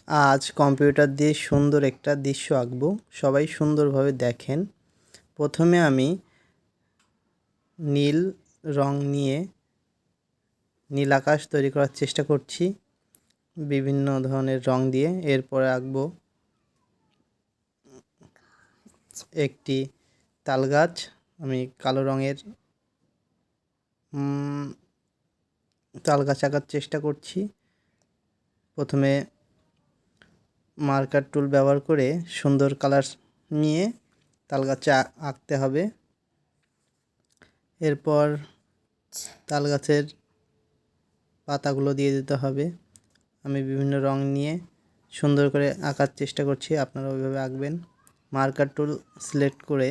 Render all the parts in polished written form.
আজ কম্পিউটার দিয়ে সুন্দর একটা দৃশ্য আঁকবো। সবাই সুন্দরভাবে দেখেন। প্রথমে আমি নীল রং নিয়ে নীল আকাশ তৈরি করার চেষ্টা করছি বিভিন্ন ধরনের রং দিয়ে। এরপরে আঁকবো একটি তালগাছ। আমি কালো রঙের তালগাছ আঁকার চেষ্টা করছি। প্রথমে মার্কার টুল ব্যবহার করে সুন্দর কালার নিয়ে তালগাছে আঁকতে হবে। এরপর তালগাছের পাতাগুলো দিয়ে দিতে হবে। আমি বিভিন্ন রং নিয়ে সুন্দর করে আঁকার চেষ্টা করছি, আপনারা ওইভাবে আঁকবেন। মার্কার টুল সিলেক্ট করে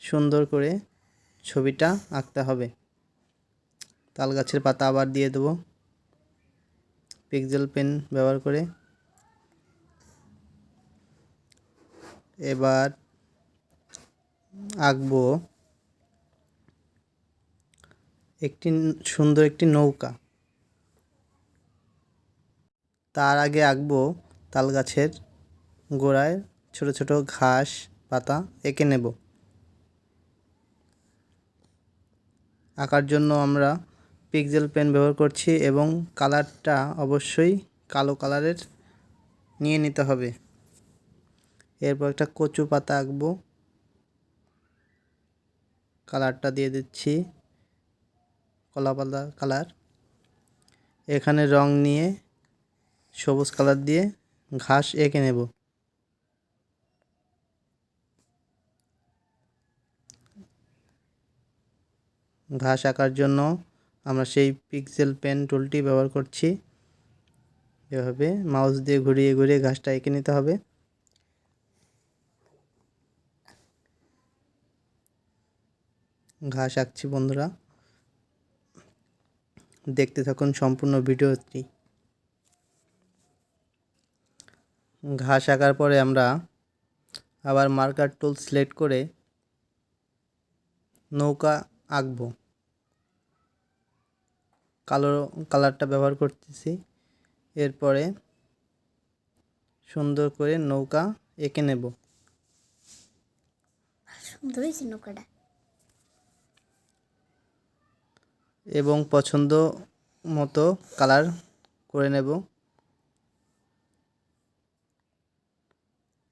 সুন্দর করে ছবিটা আঁকতে হবে। তালগাছের পাতা আবার দিয়ে দেবো পিক্সেল পেন ব্যবহার করে। এবার আঁকবো সুন্দর একটি নৌকা। তার আগে আঁকবো তালগাছের গোড়ায় ছোট ছোট ঘাস পাতা এঁকে নেব। আঁকার জন্য আমরা পিক্সেল পেন ব্যবহার করছি এবং কালারটা অবশ্যই কালো কালারের নিয়ে নিতে হবে। এরপর একটা কচু পাতা আঁকবো। কালারটা দিয়ে দিচ্ছি কলা পাতা কালার। এখানে রং নিয়ে সবুজ কালার দিয়ে ঘাস এঁকে নেব। ঘাস আঁকার জন্য আমরা সেই পিক্সেল পেন টুলটি ব্যবহার করছি। এভাবে মাউস দিয়ে ঘুরিয়ে ঘুরিয়ে ঘাসটা এঁকে নিতে হবে। ঘাস আঁকছি বন্ধুরা, দেখতে থাকুন সম্পূর্ণ ভিডিওটি। ঘাস আঁকার পরে আমরা আবার মার্কার টুল সিলেক্ট করে নৌকা আঁকবো। কালো কালারটা ব্যবহার করতেছি। এরপরে সুন্দর করে নৌকা এঁকে নেব। সুন্দর হয়েছে নৌকাটা। এবং পছন্দ মতো কালার করে নেব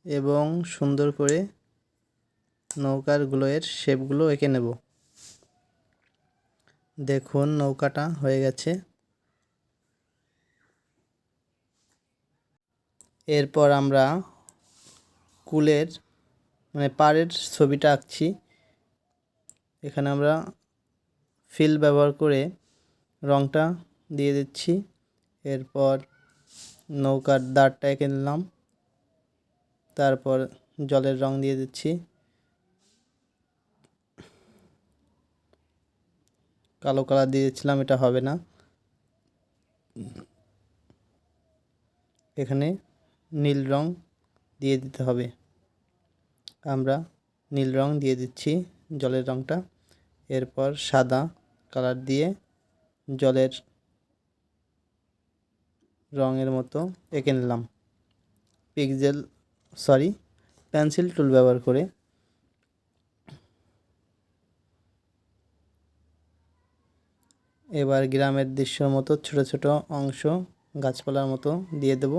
এবং সুন্দর করে নৌকার গুলোয়ের শেপগুলো এঁকে নেব। দেখুন নৌকাটা হয়ে গেছে। এরপর আমরা কুলের পাড়ের ছবিটা আঁকছি। এখানে আমরা ফিল ব্যবহার করে রংটা দিয়ে দিচ্ছি। এরপর নৌকার দাঁড়টা এঁকে নিলাম। তারপর জলের রং দিয়ে দিচ্ছি। কালো কালার দিয়েছিলাম, এটা হবে না। এখানে নীল রং দিয়ে দিতে হবে। আমরা নীল রং দিয়ে দিচ্ছি জলের রংটা। এরপর সাদা কালার দিয়ে জলের রঙের মতো এঁকে নিলাম পেন্সিল টুল ব্যবহার করে। এবার গ্রামের দৃশ্যের মতো ছোট ছোট অংশ গাছপালার মতো দিয়ে দেব।